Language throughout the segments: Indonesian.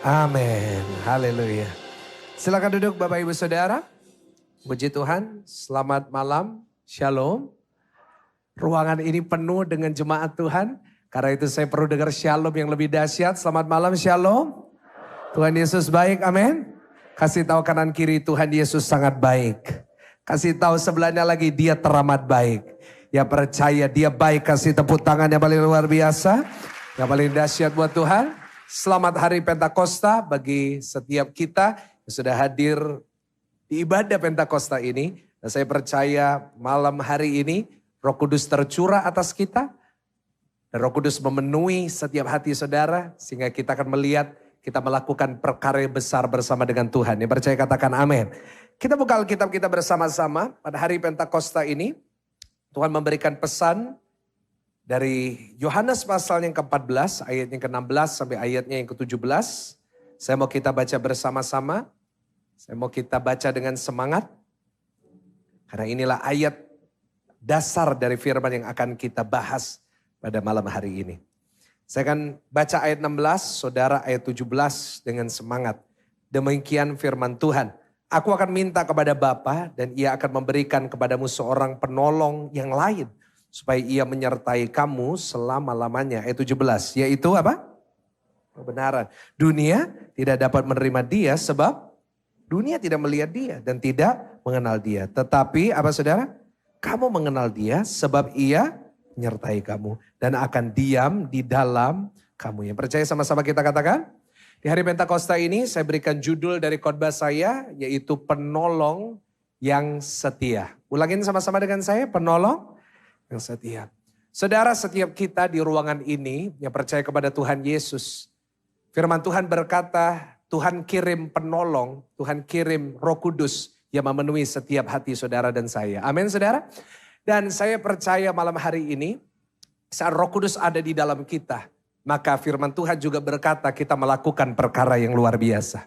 Amin. Haleluya. Silakan duduk Bapak Ibu Saudara. Puji Tuhan. Selamat malam. Shalom. Ruangan ini penuh dengan jemaat Tuhan. Karena itu saya perlu dengar shalom yang lebih dahsyat. Selamat malam, shalom. Tuhan Yesus baik, amin. Kasih tahu kanan kiri, Tuhan Yesus sangat baik. Kasih tahu sebelahnya lagi, dia teramat baik. Ya percaya dia baik, kasih tepuk tangan yang paling luar biasa. Yang paling dahsyat buat Tuhan. Selamat hari Pentakosta bagi setiap kita yang sudah hadir di ibadah Pentakosta ini. Dan saya percaya malam hari ini Roh Kudus tercurah atas kita. Dan Roh Kudus memenuhi setiap hati saudara. Sehingga kita akan melihat kita melakukan perkara yang besar bersama dengan Tuhan. Yang percaya katakan amin. Kita buka Alkitab kita bersama-sama pada hari Pentakosta ini. Tuhan memberikan pesan dari Yohanes pasal yang ke-14 ayat yang ke-16 sampai ayatnya yang ke-17. Saya mau kita baca bersama-sama. Saya mau kita baca dengan semangat. Karena inilah ayat dasar dari firman yang akan kita bahas pada malam hari ini. Saya akan baca ayat 16, saudara ayat 17 dengan semangat. Demikian firman Tuhan. Aku akan minta kepada Bapa dan ia akan memberikan kepadamu seorang penolong yang lain. Supaya ia menyertai kamu selama-lamanya. Ayat 17, yaitu apa? Kebenaran. Dunia tidak dapat menerima dia sebab dunia tidak melihat dia dan tidak mengenal dia. Tetapi apa saudara? Kamu mengenal dia sebab ia menyertai kamu. Dan akan diam di dalam kamu. Yang percaya sama-sama kita katakan. Di hari Pentakosta ini saya berikan judul dari khotbah saya. Yaitu penolong yang setia. Ulangin sama-sama dengan saya. Penolong yang setia. Saudara, setiap kita di ruangan ini yang percaya kepada Tuhan Yesus. Firman Tuhan berkata, Tuhan kirim penolong, Tuhan kirim Roh Kudus yang memenuhi setiap hati saudara dan saya. Amin saudara. Dan saya percaya malam hari ini, saat Roh Kudus ada di dalam kita, maka firman Tuhan juga berkata kita melakukan perkara yang luar biasa.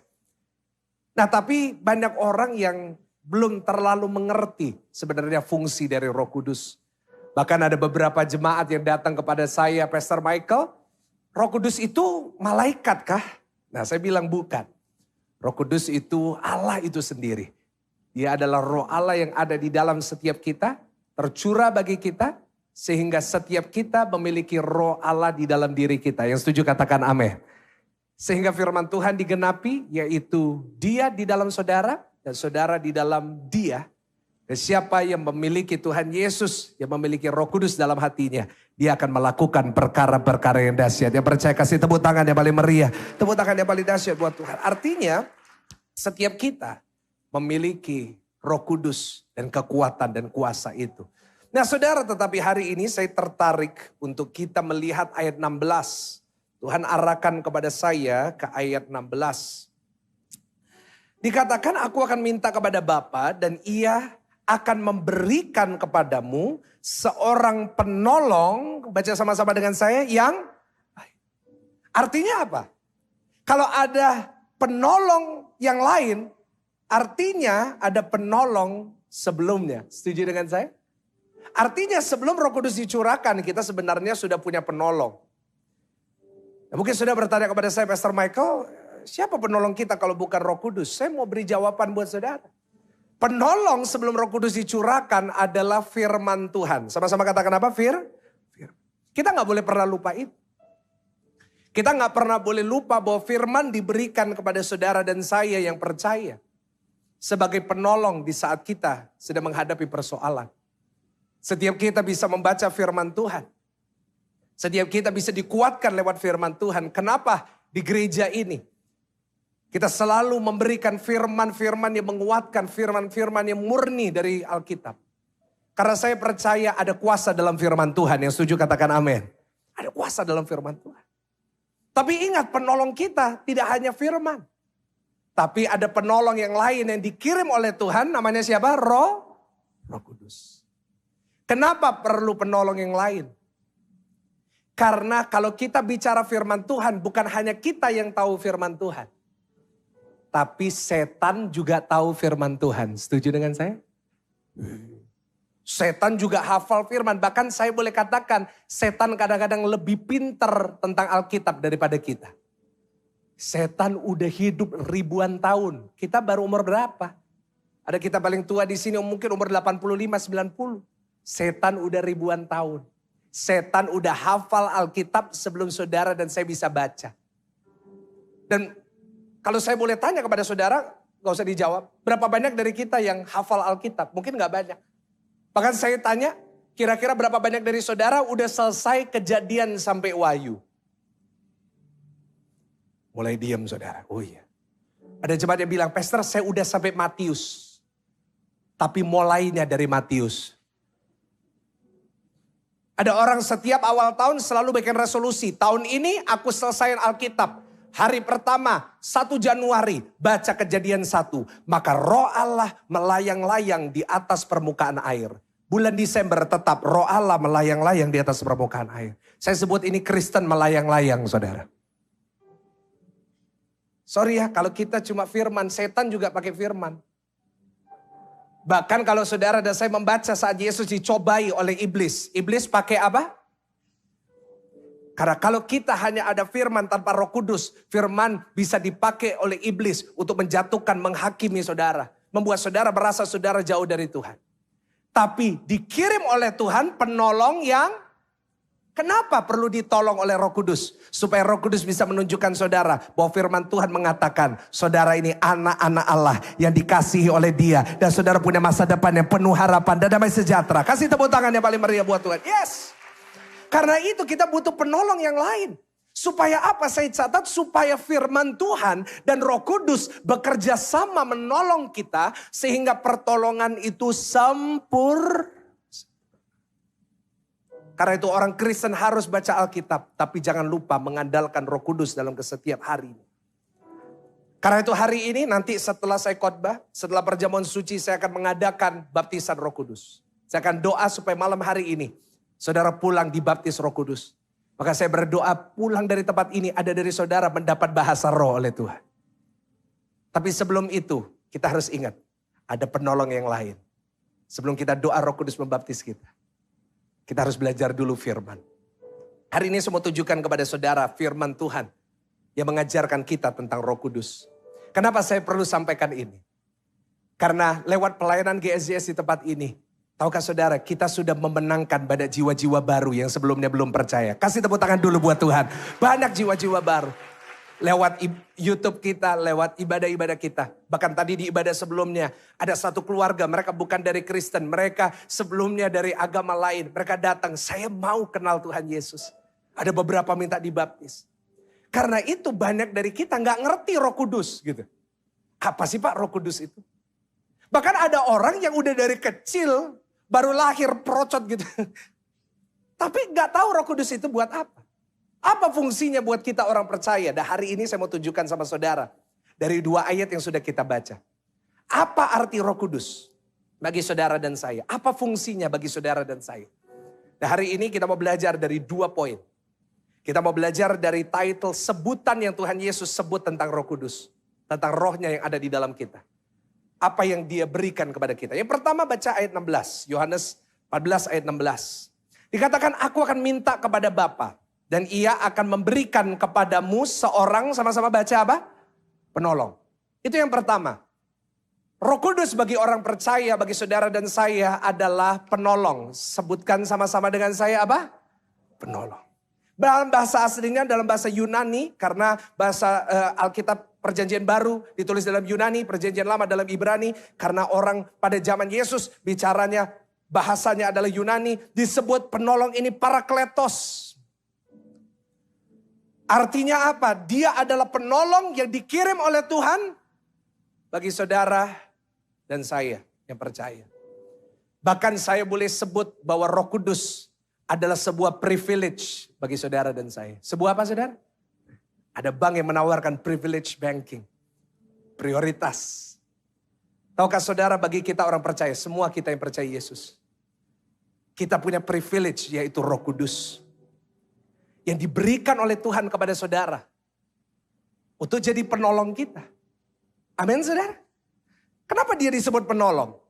Nah tapi banyak orang yang belum terlalu mengerti sebenarnya fungsi dari Roh Kudus. Bahkan ada beberapa jemaat yang datang kepada saya, Pastor Michael, Roh Kudus itu malaikat kah? Nah saya bilang bukan. Roh Kudus itu Allah itu sendiri. Dia adalah roh Allah yang ada di dalam setiap kita, tercurah bagi kita, sehingga setiap kita memiliki roh Allah di dalam diri kita. Yang setuju katakan amin. Sehingga firman Tuhan digenapi, yaitu dia di dalam saudara, dan saudara di dalam dia. Dan siapa yang memiliki Tuhan Yesus, yang memiliki Roh Kudus dalam hatinya, dia akan melakukan perkara-perkara yang dahsyat. Yang percaya kasih tepuk tangan yang paling meriah, tepuk tangan yang paling dahsyat buat Tuhan. Artinya setiap kita memiliki Roh Kudus dan kekuatan dan kuasa itu. Nah saudara, tetapi hari ini saya tertarik untuk kita melihat ayat 16. Tuhan arahkan kepada saya ke ayat 16. Dikatakan aku akan minta kepada Bapa dan ia akan memberikan kepadamu seorang penolong, baca sama-sama dengan saya, yang artinya apa? Kalau ada penolong yang lain, artinya ada penolong sebelumnya. Setuju dengan saya? Artinya sebelum Roh Kudus dicurahkan, kita sebenarnya sudah punya penolong. Nah, mungkin sudah bertanya kepada saya, Pastor Michael, siapa penolong kita kalau bukan Roh Kudus? Saya mau beri jawaban buat saudara. Penolong sebelum Roh Kudus dicurahkan adalah firman Tuhan. Sama-sama katakan apa? Firman. Kita gak boleh pernah lupa itu. Kita gak pernah boleh lupa bahwa firman diberikan kepada saudara dan saya yang percaya. Sebagai penolong di saat kita sedang menghadapi persoalan. Setiap kita bisa membaca firman Tuhan. Setiap kita bisa dikuatkan lewat firman Tuhan. Kenapa di gereja ini? Kita selalu memberikan firman-firman yang menguatkan, firman-firman yang murni dari Alkitab. Karena saya percaya ada kuasa dalam firman Tuhan. Yang setuju katakan amin. Ada kuasa dalam firman Tuhan. Tapi ingat, penolong kita tidak hanya firman. Tapi ada penolong yang lain yang dikirim oleh Tuhan. Namanya siapa? Roh Kudus. Kenapa perlu penolong yang lain? Karena kalau kita bicara firman Tuhan, bukan hanya kita yang tahu firman Tuhan. Tapi setan juga tahu firman Tuhan. Setuju dengan saya? Setan juga hafal firman. Bahkan saya boleh katakan setan kadang-kadang lebih pintar tentang Alkitab daripada kita. Setan udah hidup ribuan tahun. Kita baru umur berapa? Ada kita paling tua di sini mungkin umur 85-90. Setan udah ribuan tahun. Setan udah hafal Alkitab sebelum saudara dan saya bisa baca. Dan kalau saya boleh tanya kepada saudara, gak usah dijawab. Berapa banyak dari kita yang hafal Alkitab? Mungkin gak banyak. Bahkan saya tanya, kira-kira berapa banyak dari saudara udah selesai Kejadian sampai Wahyu? Mulai diam saudara. Oh iya. Ada jemaat yang bilang, Pastor saya udah sampai Matius. Tapi mulainya dari Matius. Ada orang setiap awal tahun selalu bikin resolusi. Tahun ini aku selesaiin Alkitab. Hari pertama 1 Januari baca Kejadian 1. Maka roh Allah melayang-layang di atas permukaan air. Bulan Desember tetap roh Allah melayang-layang di atas permukaan air. Saya sebut ini Kristen melayang-layang saudara. Sorry ya kalau kita cuma firman, setan juga pakai firman. Bahkan kalau saudara dan saya membaca saat Yesus dicobai oleh iblis. Iblis pakai apa? Karena kalau kita hanya ada firman tanpa Roh Kudus. Firman bisa dipakai oleh iblis untuk menjatuhkan, menghakimi saudara. Membuat saudara merasa saudara jauh dari Tuhan. Tapi dikirim oleh Tuhan penolong yang kenapa perlu ditolong oleh Roh Kudus? Supaya Roh Kudus bisa menunjukkan saudara bahwa firman Tuhan mengatakan saudara ini anak-anak Allah yang dikasihi oleh Dia. Dan saudara punya masa depan yang penuh harapan dan damai sejahtera. Kasih tepuk tangan yang paling meriah buat Tuhan. Yes. Karena itu kita butuh penolong yang lain. Supaya apa saya catat? Supaya firman Tuhan dan Roh Kudus bekerja sama menolong kita. Sehingga pertolongan itu sempurna. Karena itu orang Kristen harus baca Alkitab. Tapi jangan lupa mengandalkan Roh Kudus dalam setiap hari. Karena itu hari ini nanti setelah saya khotbah. Setelah perjamuan suci saya akan mengadakan baptisan Roh Kudus. Saya akan doa supaya malam hari ini. Saudara pulang dibaptis Roh Kudus. Maka saya berdoa pulang dari tempat ini ada dari saudara mendapat bahasa roh oleh Tuhan. Tapi sebelum itu kita harus ingat. Ada penolong yang lain. Sebelum kita doa Roh Kudus membaptis kita. Kita harus belajar dulu firman. Hari ini saya mau tunjukkan kepada saudara firman Tuhan. Yang mengajarkan kita tentang Roh Kudus. Kenapa saya perlu sampaikan ini? Karena lewat pelayanan GSJS di tempat ini. Tahukah saudara kita sudah memenangkan banyak jiwa-jiwa baru yang sebelumnya belum percaya. Kasih tepuk tangan dulu buat Tuhan. Banyak jiwa-jiwa baru. Lewat YouTube kita, lewat ibadah-ibadah kita. Bahkan tadi di ibadah sebelumnya ada satu keluarga, mereka bukan dari Kristen. Mereka sebelumnya dari agama lain. Mereka datang, saya mau kenal Tuhan Yesus. Ada beberapa minta dibaptis. Karena itu banyak dari kita gak ngerti Roh Kudus gitu. Apa sih Pak Roh Kudus itu? Bahkan ada orang yang udah dari kecil baru lahir procot gitu. Tapi gak tahu Roh Kudus itu buat apa. Apa fungsinya buat kita orang percaya? Dan hari ini saya mau tunjukkan sama saudara. Dari 2 ayat yang sudah kita baca. Apa arti Roh Kudus bagi saudara dan saya? Apa fungsinya bagi saudara dan saya? Dan hari ini kita mau belajar dari 2 poin. Kita mau belajar dari title sebutan yang Tuhan Yesus sebut tentang Roh Kudus. Tentang rohnya yang ada di dalam kita. Apa yang dia berikan kepada kita. Yang pertama baca ayat 16. Yohanes 14 ayat 16. Dikatakan aku akan minta kepada Bapa. Dan ia akan memberikan kepadamu seorang, sama-sama baca apa? Penolong. Itu yang pertama. Roh Kudus bagi orang percaya, bagi saudara dan saya adalah penolong. Sebutkan sama-sama dengan saya apa? Penolong. Dalam bahasa aslinya, dalam bahasa Yunani, karena bahasa Alkitab Perjanjian Baru ditulis dalam Yunani, Perjanjian Lama dalam Ibrani. Karena orang pada zaman Yesus bicaranya, bahasanya adalah Yunani, disebut penolong ini Parakletos. Artinya apa? Dia adalah penolong yang dikirim oleh Tuhan bagi saudara dan saya yang percaya. Bahkan saya boleh sebut bahwa Roh Kudus adalah sebuah privilege bagi saudara dan saya. Sebuah apa saudara? Ada bank yang menawarkan privilege banking. Prioritas. Tahukah saudara bagi kita orang percaya, semua kita yang percaya Yesus. Kita punya privilege yaitu Roh Kudus. Yang diberikan oleh Tuhan kepada saudara. Untuk jadi penolong kita. Amin saudara. Kenapa dia disebut penolong?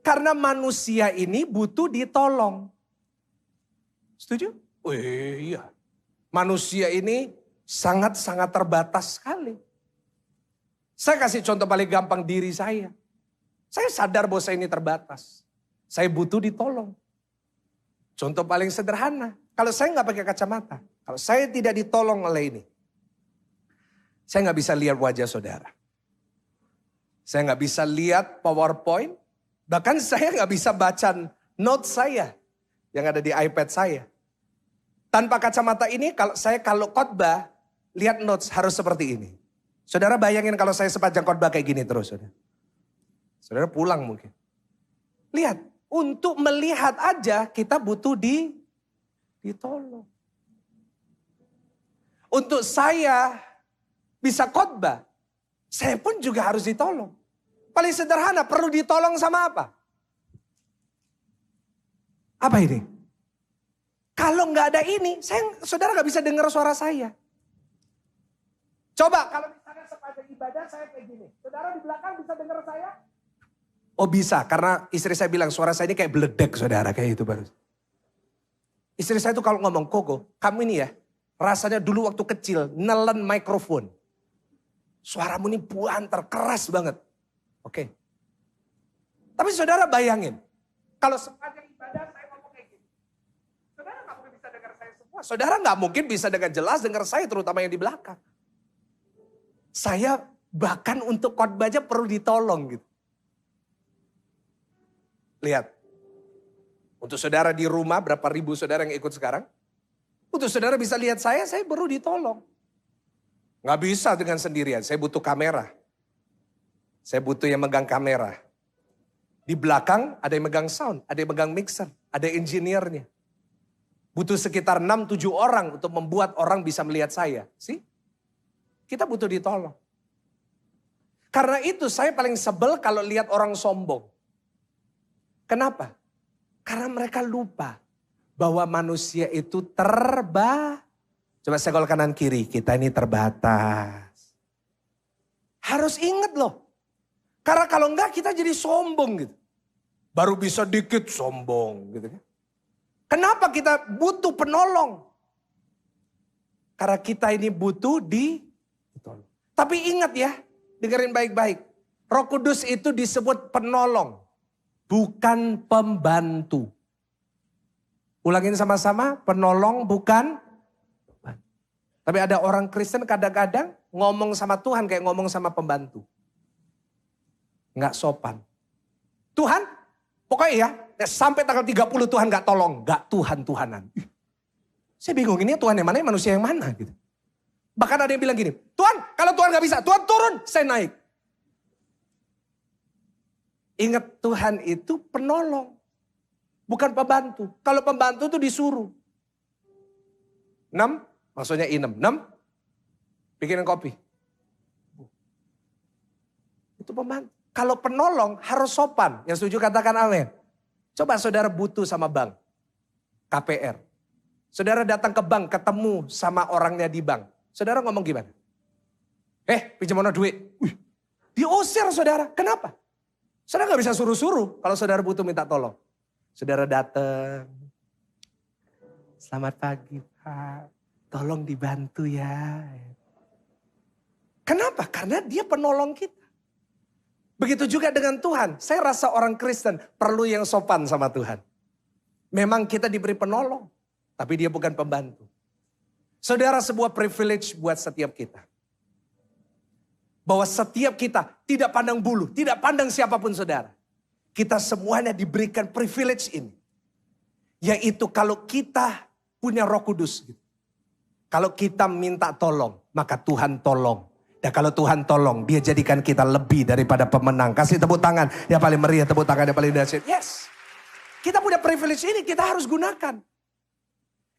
Karena manusia ini butuh ditolong. Setuju? Oh iya. Manusia ini sangat-sangat terbatas sekali. Saya kasih contoh paling gampang diri saya. Saya sadar bahwa saya ini terbatas. Saya butuh ditolong. Contoh paling sederhana. Kalau saya nggak pakai kacamata. Kalau saya tidak ditolong oleh ini. Saya nggak bisa lihat wajah saudara. Saya nggak bisa lihat PowerPoint. Bahkan saya nggak bisa baca note saya yang ada di iPad saya. Tanpa kacamata ini kalau khotbah, lihat notes harus seperti ini. Saudara bayangin kalau saya sepanjang khotbah kayak gini terus. Saudara pulang mungkin. Lihat, untuk melihat aja kita butuh ditolong. Untuk saya bisa khotbah, saya pun juga harus ditolong. Paling sederhana, perlu ditolong sama apa? Apa ini? Kalau nggak ada ini, saudara nggak bisa dengar suara saya. Coba kalau misalnya sepanjang ibadah saya kayak gini. Saudara di belakang bisa dengar saya? Oh bisa, karena istri saya bilang suara saya ini kayak beledek saudara, kayak itu baru. Istri saya tuh kalau ngomong, Koko, kamu ini ya, rasanya dulu waktu kecil, nelen mikrofon. Suaramu ini buantar, keras banget. Oke. Tapi saudara bayangin, kalau sepanjang ibadah saya ngomong kayak gini. Saudara nggak mungkin bisa dengar saya semua. Saudara nggak mungkin bisa dengan jelas dengar saya, terutama yang di belakang. Saya bahkan untuk khotbah aja perlu ditolong gitu. Lihat. Untuk saudara di rumah, berapa ribu saudara yang ikut sekarang. Untuk saudara bisa lihat saya perlu ditolong. Nggak bisa dengan sendirian, saya butuh kamera. Saya butuh yang megang kamera. Di belakang ada yang megang sound, ada yang megang mixer, ada engineer-nya. Butuh sekitar 6-7 orang untuk membuat orang bisa melihat saya. Sih? Kita butuh ditolong. Karena itu saya paling sebel kalau lihat orang sombong. Kenapa? Karena mereka lupa bahwa manusia itu Coba segol kanan kiri, kita ini terbatas. Harus ingat loh. Karena kalau enggak kita jadi sombong gitu. Baru bisa dikit sombong gitu kan. Kenapa kita butuh penolong? Karena kita ini butuh ditolong. Tapi ingat ya, dengerin baik-baik. Roh Kudus itu disebut penolong, bukan pembantu. Ulangin sama-sama, penolong bukan pembantu. Tapi ada orang Kristen kadang-kadang ngomong sama Tuhan kayak ngomong sama pembantu. Nggak sopan. Tuhan, pokoknya ya sampai tanggal 30 Tuhan nggak tolong. Nggak Tuhan-Tuhanan. Saya bingung ini Tuhan yang mana, manusia yang mana gitu. Bahkan ada yang bilang gini, Tuhan kalau Tuhan nggak bisa, Tuhan turun, saya naik. Ingat Tuhan itu penolong. Bukan pembantu. Kalau pembantu itu disuruh. 6, maksudnya inem. 6, bikinin kopi. Itu pembantu. Kalau penolong harus sopan. Yang setuju katakan amin. Coba saudara butuh sama bank. KPR. Saudara datang ke bank ketemu sama orangnya di bank. Saudara ngomong gimana? Pinjam duit. Diusir saudara. Kenapa? Saudara gak bisa suruh-suruh kalau saudara butuh minta tolong. Saudara datang. Selamat pagi Pak. Tolong dibantu ya. Kenapa? Karena dia penolong kita. Begitu juga dengan Tuhan. Saya rasa orang Kristen perlu yang sopan sama Tuhan. Memang kita diberi penolong. Tapi dia bukan pembantu. Saudara, sebuah privilege buat setiap kita. Bahwa setiap kita tidak pandang bulu. Tidak pandang siapapun saudara. Kita semuanya diberikan privilege ini. Yaitu kalau kita punya Roh Kudus. Kalau kita minta tolong, maka Tuhan tolong. Dan kalau Tuhan tolong, dia jadikan kita lebih daripada pemenang. Kasih tepuk tangan yang paling meriah, tepuk tangan yang paling dahsyat. Yes. Kita punya privilege ini, kita harus gunakan.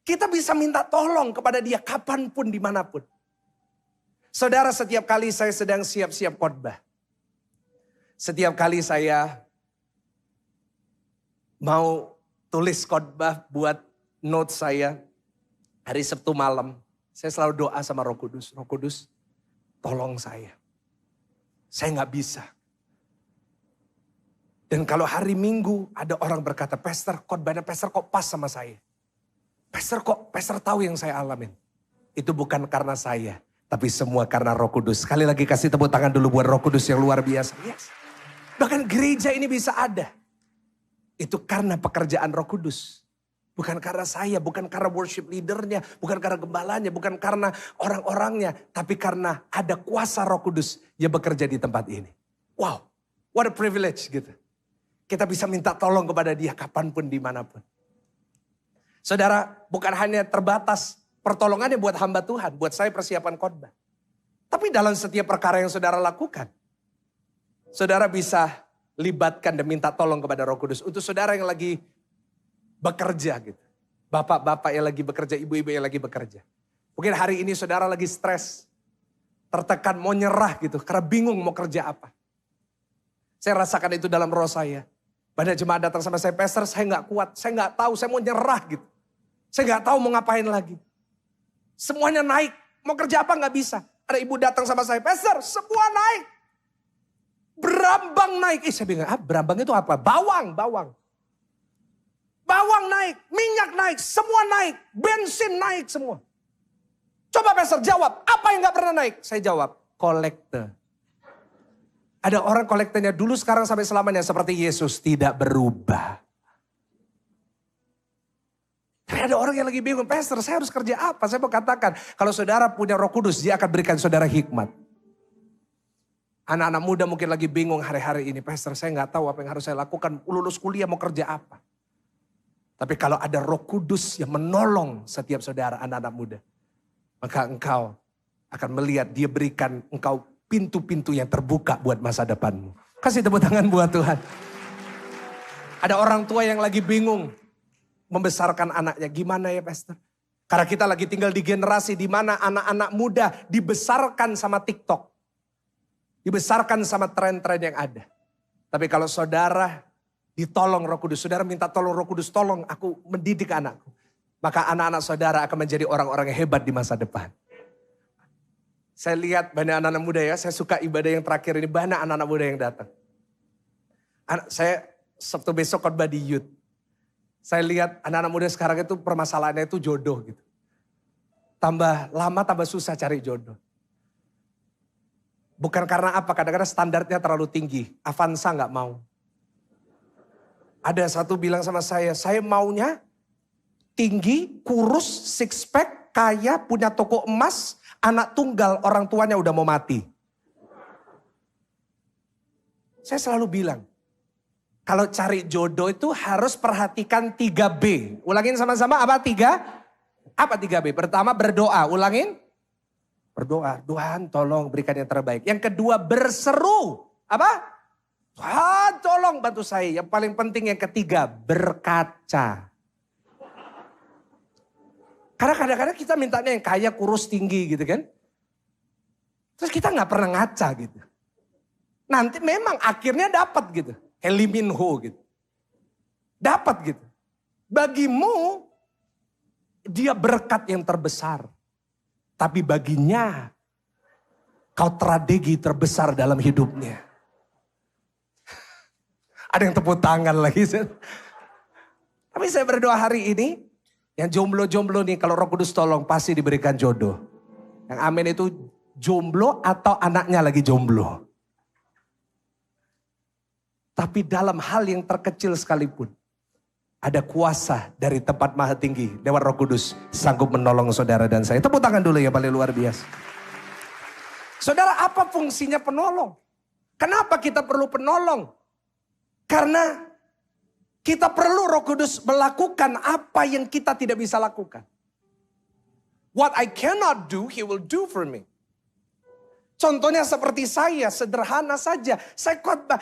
Kita bisa minta tolong kepada dia kapanpun, dimanapun. Saudara, setiap kali saya sedang siap-siap khotbah. Setiap kali saya mau tulis khotbah buat note saya. Hari Sabtu malam, saya selalu doa sama Roh Kudus. Roh Kudus, tolong saya. Saya nggak bisa. Dan kalau hari Minggu ada orang berkata, Pastor, khotbahnya Pastor kok pas sama saya. Pastor tahu yang saya alamin. Itu bukan karena saya, tapi semua karena Roh Kudus. Sekali lagi kasih tepuk tangan dulu buat Roh Kudus yang luar biasa. Yes. Bahkan gereja ini bisa ada. Itu karena pekerjaan Roh Kudus. Bukan karena saya, bukan karena worship leadernya, bukan karena gembalanya, bukan karena orang-orangnya. Tapi karena ada kuasa Roh Kudus yang bekerja di tempat ini. Wow, what a privilege gitu. Kita bisa minta tolong kepada dia kapanpun, dimanapun. Saudara, bukan hanya terbatas pertolongannya buat hamba Tuhan, buat saya persiapan khotbah. Tapi dalam setiap perkara yang saudara lakukan, saudara bisa libatkan dan minta tolong kepada Roh Kudus. Untuk saudara yang lagi bekerja gitu. Bapak-bapak yang lagi bekerja, ibu-ibu yang lagi bekerja. Mungkin hari ini saudara lagi stres, tertekan, mau nyerah gitu, karena bingung mau kerja apa. Saya rasakan itu dalam roh saya. Banyak jemaat datang sama saya, pastor saya gak kuat, saya gak tahu, saya mau nyerah gitu. Saya gak tahu mau ngapain lagi. Semuanya naik, mau kerja apa gak bisa. Ada ibu datang sama saya, pastor semua naik. Berambang naik. Saya bingung, berambang itu apa? Bawang. Bawang naik, minyak naik, semua naik. Bensin naik semua. Coba pastor jawab, apa yang gak pernah naik? Saya jawab, kolekte. Ada orang kolektenya dulu, sekarang, sampai selamanya. Seperti Yesus tidak berubah. Tapi ada orang yang lagi bingung, pastor saya harus kerja apa? Saya mau katakan, kalau saudara punya Roh Kudus, dia akan berikan saudara hikmat. Anak-anak muda mungkin lagi bingung hari-hari ini, pastor saya gak tahu apa yang harus saya lakukan. Lulus kuliah mau kerja apa? Tapi kalau ada Roh Kudus yang menolong setiap saudara, anak-anak muda, maka engkau akan melihat dia berikan engkau pintu-pintu yang terbuka buat masa depanmu. Kasih tepuk tangan buat Tuhan. Ada orang tua yang lagi bingung membesarkan anaknya. Gimana ya pastor? Karena kita lagi tinggal di generasi di mana anak-anak muda dibesarkan sama TikTok. Dibesarkan sama tren-tren yang ada. Tapi kalau saudara ditolong Roh Kudus, saudara minta tolong Roh Kudus, tolong aku mendidik anakku. Maka anak-anak saudara akan menjadi orang-orang yang hebat di masa depan. Saya lihat banyak anak-anak muda ya, saya suka ibadah yang terakhir ini, banyak anak-anak muda yang datang. Saya Sabtu besok khotbah di youth. Saya lihat anak-anak muda sekarang itu permasalahannya itu jodoh gitu. Tambah lama tambah susah cari jodoh. Bukan karena apa, kadang-kadang standarnya terlalu tinggi. Avanza gak mau. Ada satu bilang sama saya maunya tinggi, kurus, six pack, kaya, punya toko emas, anak tunggal, orang tuanya udah mau mati. Saya selalu bilang, kalau cari jodoh itu harus perhatikan 3B. Ulangin sama-sama apa 3? Apa 3B? Pertama berdoa, ulangin. Berdoa, Tuhan tolong berikan yang terbaik. Yang kedua berseru, apa? Tuhan tolong bantu saya. Yang paling penting yang ketiga berkaca. Karena kadang-kadang kita mintanya yang kaya, kurus, tinggi gitu kan. Terus kita gak pernah ngaca gitu. Nanti memang akhirnya dapat gitu. Eliminho gitu. Dapat gitu. Bagimu dia berkat yang terbesar. Tapi baginya kau tragedi terbesar dalam hidupnya. Ada yang tepuk tangan lagi. Tapi saya berdoa hari ini. Yang jomblo-jomblo nih kalau Roh Kudus tolong pasti diberikan jodoh. Yang amin itu jomblo atau anaknya lagi jomblo. Tapi dalam hal yang terkecil sekalipun. Ada kuasa dari tempat maha tinggi. Lewat Roh Kudus sanggup menolong saudara dan saya. Tepuk tangan dulu ya, paling luar biasa. Saudara, apa fungsinya penolong? Kenapa kita perlu penolong? Karena kita perlu Roh Kudus melakukan apa yang kita tidak bisa lakukan. What I cannot do, He will do for me. Contohnya seperti saya, sederhana saja. Saya khotbah,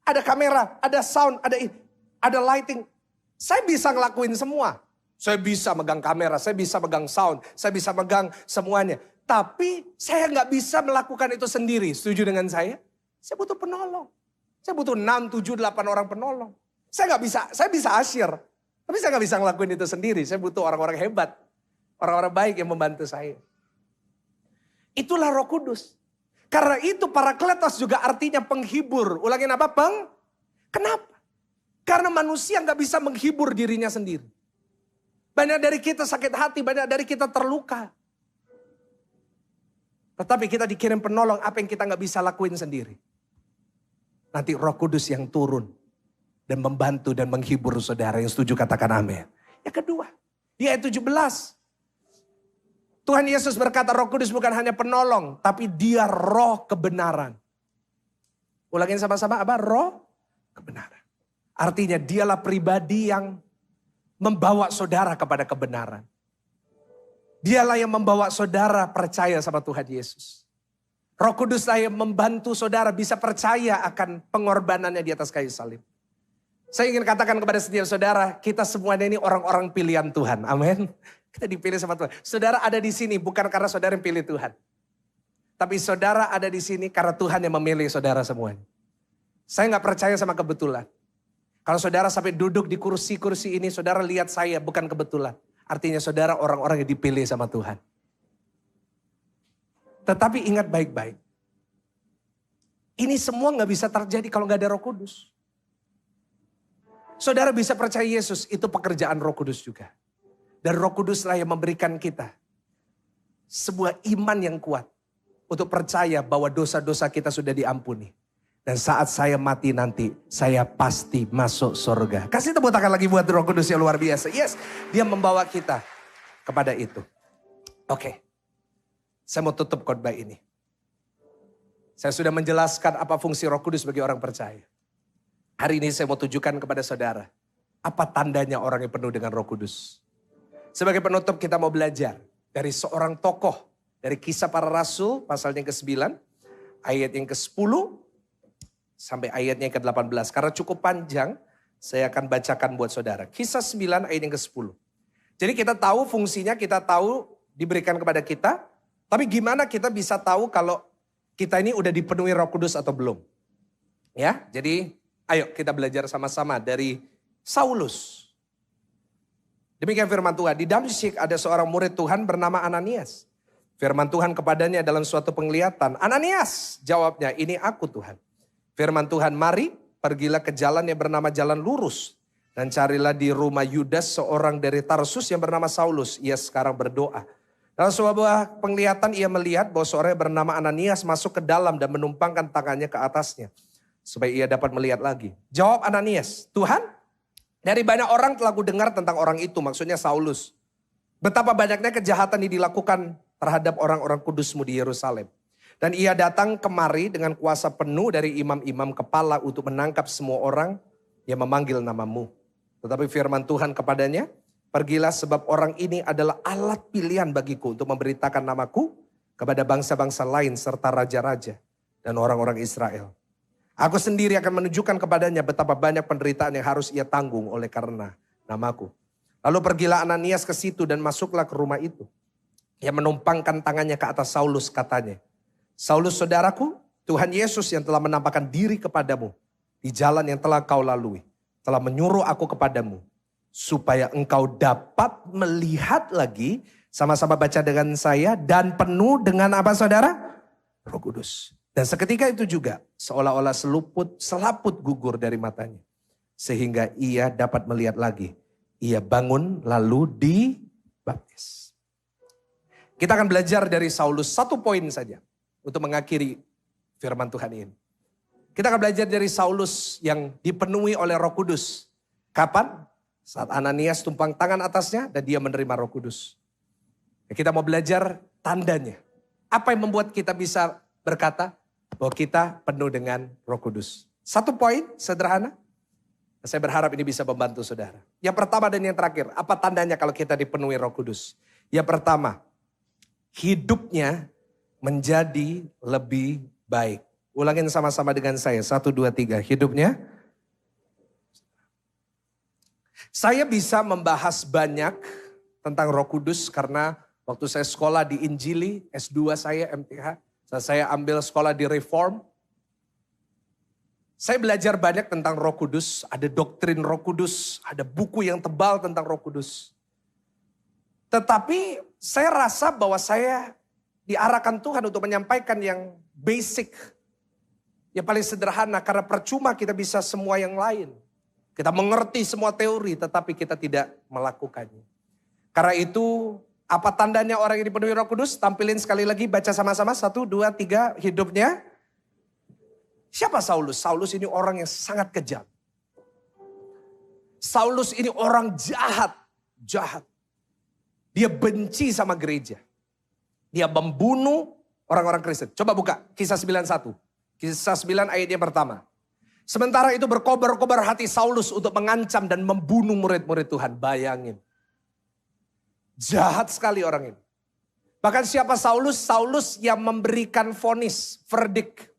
ada kamera, ada sound, ada lighting. Saya bisa ngelakuin semua. Saya bisa megang kamera, saya bisa megang sound, saya bisa megang semuanya. Tapi saya nggak bisa melakukan itu sendiri. Setuju dengan saya? Saya butuh penolong. Saya butuh 6, 7, 8 orang penolong. Saya bisa asyir. Tapi saya nggak bisa ngelakuin itu sendiri. Saya butuh orang-orang hebat. Orang-orang baik yang membantu saya. Itulah Roh Kudus. Karena itu Parakletos juga artinya penghibur. Ulangin apa? Kenapa? Karena manusia nggak bisa menghibur dirinya sendiri. Banyak dari kita sakit hati, banyak dari kita terluka. Tetapi kita dikirim penolong apa yang kita gak bisa lakuin sendiri. Nanti Roh Kudus yang turun dan membantu dan menghibur saudara. Yang setuju katakan amin. Yang kedua, di ayat 17. Tuhan Yesus berkata Roh Kudus bukan hanya penolong, tapi dia roh kebenaran. Ulangin sama-sama apa? Roh kebenaran. Artinya dialah pribadi yang membawa saudara kepada kebenaran. Dialah yang membawa saudara percaya sama Tuhan Yesus. Roh Kuduslah yang membantu saudara bisa percaya akan pengorbanannya di atas kayu salib. Saya ingin katakan kepada setiap saudara, kita semuanya ini orang-orang pilihan Tuhan. Amin. Kita dipilih sama Tuhan. Saudara ada di sini bukan karena saudara yang pilih Tuhan. Tapi saudara ada di sini karena Tuhan yang memilih saudara semuanya. Saya gak percaya sama kebetulan. Kalau saudara sampai duduk di kursi-kursi ini, saudara lihat saya bukan kebetulan. Artinya saudara orang-orang yang dipilih sama Tuhan. Tetapi ingat baik-baik. Ini semua gak bisa terjadi kalau gak ada Roh Kudus. Saudara bisa percaya Yesus, itu pekerjaan Roh Kudus juga. Dan Roh Kuduslah yang memberikan kita sebuah iman yang kuat untuk percaya bahwa dosa-dosa kita sudah diampuni. Dan saat saya mati nanti, saya pasti masuk surga. Kasih tepuk tangan lagi buat Roh Kudus yang luar biasa. Yes, dia membawa kita kepada itu. Oke, saya mau tutup khotbah ini. Saya sudah menjelaskan apa fungsi Roh Kudus bagi orang percaya. Hari ini saya mau tunjukkan kepada saudara, apa tandanya orang yang penuh dengan Roh Kudus. Sebagai penutup kita mau belajar dari seorang tokoh. Dari Kisah Para Rasul pasal yang ke-9. Ayat yang ke-10. Sampai ayatnya yang ke-18. Karena cukup panjang saya akan bacakan buat saudara. Kisah 9 ayat yang ke-10. Jadi kita tahu fungsinya, kita tahu diberikan kepada kita. Tapi gimana kita bisa tahu kalau kita ini udah dipenuhi Roh Kudus atau belum. Ya, jadi ayo kita belajar sama-sama dari Saulus. Demikian firman Tuhan. Di Damsyik ada seorang murid Tuhan bernama Ananias. Firman Tuhan kepadanya dalam suatu penglihatan. Ananias, jawabnya, ini aku Tuhan. Firman Tuhan, mari pergilah ke jalan yang bernama Jalan Lurus. Dan carilah di rumah Yudas seorang dari Tarsus yang bernama Saulus. Ia sekarang berdoa. Dalam sebuah penglihatan ia melihat bahwa seorang yang bernama Ananias masuk ke dalam dan menumpangkan tangannya ke atasnya. Supaya ia dapat melihat lagi. Jawab Ananias, Tuhan, dari banyak orang telah kudengar tentang orang itu, maksudnya Saulus. Betapa banyaknya kejahatan yang dilakukan terhadap orang-orang kudusmu di Yerusalem. Dan ia datang kemari dengan kuasa penuh dari imam-imam kepala untuk menangkap semua orang yang memanggil namamu. Tetapi firman Tuhan kepadanya, pergilah sebab orang ini adalah alat pilihan bagiku untuk memberitakan namaku kepada bangsa-bangsa lain serta raja-raja dan orang-orang Israel. Aku sendiri akan menunjukkan kepadanya betapa banyak penderitaan yang harus ia tanggung oleh karena namaku. Lalu pergilah Ananias ke situ dan masuklah ke rumah itu. Ia menumpangkan tangannya ke atas Saulus, katanya, Saulus saudaraku, Tuhan Yesus yang telah menampakkan diri kepadamu di jalan yang telah kau lalui, telah menyuruh aku kepadamu, supaya engkau dapat melihat lagi, sama-sama baca dengan saya, dan penuh dengan apa saudara? Roh Kudus. Dan seketika itu juga seolah-olah selaput gugur dari matanya. Sehingga ia dapat melihat lagi. Ia bangun lalu dibaptis. Kita akan belajar dari Saulus satu poin saja. Untuk mengakhiri firman Tuhan ini. Kita akan belajar dari Saulus yang dipenuhi oleh Roh Kudus. Kapan? Saat Ananias tumpang tangan atasnya dan dia menerima Roh Kudus. Kita mau belajar tandanya. Apa yang membuat kita bisa berkata bahwa kita penuh dengan Roh Kudus. Satu poin sederhana. Saya berharap ini bisa membantu saudara. Yang pertama dan yang terakhir. Apa tandanya kalau kita dipenuhi Roh Kudus? Yang pertama. Hidupnya menjadi lebih baik. Ulangin sama-sama dengan saya. 1, 2, 3. Hidupnya. Saya bisa membahas banyak tentang Roh Kudus karena waktu saya sekolah di Injili, S2 saya MTH. Saya ambil sekolah di Reform. Saya belajar banyak tentang Roh Kudus. Ada doktrin Roh Kudus. Ada buku yang tebal tentang Roh Kudus. Tetapi saya rasa bahwa saya diarahkan Tuhan untuk menyampaikan yang basic. Yang paling sederhana. Karena percuma kita bisa semua yang lain. Kita mengerti semua teori tetapi kita tidak melakukannya. Karena itu Apa tandanya orang yang dipenuhi Roh Kudus? Tampilin sekali lagi, baca sama-sama. 1, 2, 3, hidupnya. Siapa Saulus? Saulus ini orang yang sangat kejam. Saulus ini orang jahat. Jahat. Dia benci sama gereja. Dia membunuh orang-orang Kristen. Coba buka Kisah 9:1. Kisah 9 ayat yang pertama. Sementara itu berkobar-kobar hati Saulus untuk mengancam dan membunuh murid-murid Tuhan. Bayangin. Jahat sekali orang ini. Bahkan siapa Saulus? Saulus yang memberikan vonis, verdict.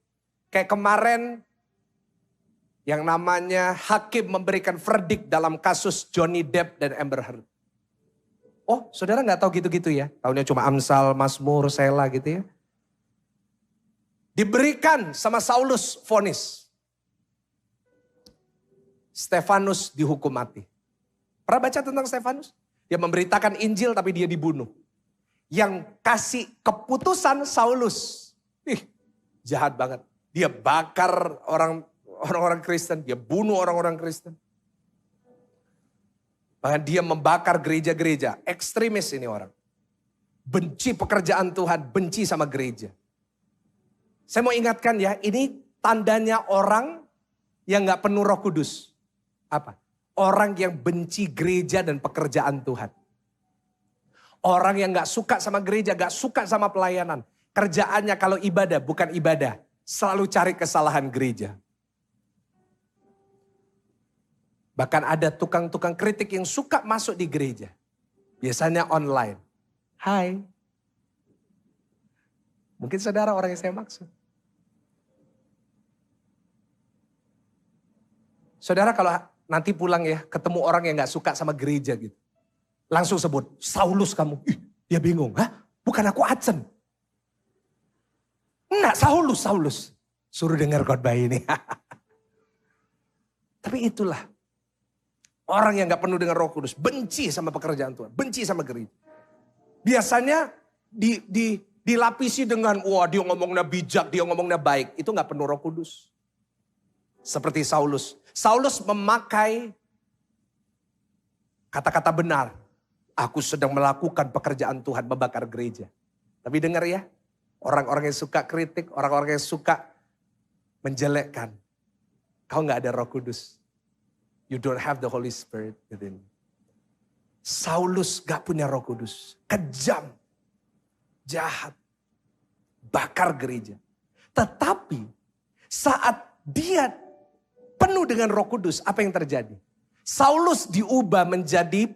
Kayak kemarin yang namanya hakim memberikan verdict dalam kasus Johnny Depp dan Amber Heard. Oh, saudara nggak tahu gitu-gitu ya? Taunya cuma Amsal, Mazmur, Sela gitu ya. Diberikan sama Saulus vonis. Stefanus dihukum mati. Pernah baca tentang Stefanus? Dia memberitakan Injil tapi dia dibunuh. Yang kasih keputusan Saulus. Jahat banget. Dia bakar orang-orang Kristen. Dia bunuh orang-orang Kristen. Bahkan dia membakar gereja-gereja. Ekstremis ini orang. Benci pekerjaan Tuhan. Benci sama gereja. Saya mau ingatkan ya. Ini tandanya orang yang gak penuh Roh Kudus. Apa? Orang yang benci gereja dan pekerjaan Tuhan. Orang yang gak suka sama gereja, gak suka sama pelayanan. Kerjaannya kalau ibadah bukan ibadah. Selalu cari kesalahan gereja. Bahkan ada tukang-tukang kritik yang suka masuk di gereja. Biasanya online. Hai. Mungkin saudara orang yang saya maksud. Saudara kalau nanti pulang ya, ketemu orang yang gak suka sama gereja gitu. Langsung sebut, Saulus kamu. Dia bingung, hah? Bukan aku Adsen. Enggak, Saulus. Suruh dengar khotbah ini. Tapi itulah. Orang yang gak penuh dengan Roh Kudus. Benci sama pekerjaan Tuhan. Benci sama gereja. Biasanya dilapisi dengan, wah dia ngomongnya bijak, dia ngomongnya baik. Itu gak penuh Roh Kudus. Seperti Saulus. Saulus memakai kata-kata benar. Aku sedang melakukan pekerjaan Tuhan, membakar gereja. Tapi dengar ya, orang-orang yang suka kritik, orang-orang yang suka menjelekkan. Kau gak ada Roh Kudus. You don't have the Holy Spirit within. Saulus gak punya Roh Kudus. Kejam. Jahat. Bakar gereja. Tetapi saat dia penuh dengan Roh Kudus, apa yang terjadi? Saulus diubah menjadi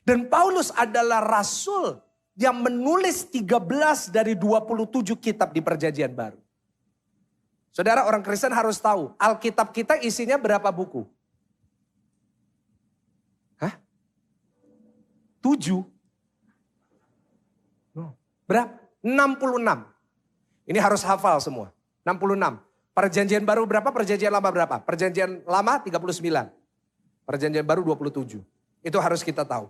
dan Paulus adalah rasul yang menulis 13 dari 27 kitab di Perjanjian Baru. Saudara, orang Kristen harus tahu, Alkitab kita isinya berapa buku? Hah? 7? Berapa? 66. Ini harus hafal semua. 66. Perjanjian Baru berapa? Perjanjian Lama berapa? Perjanjian Lama 39. Perjanjian Baru 27. Itu harus kita tahu.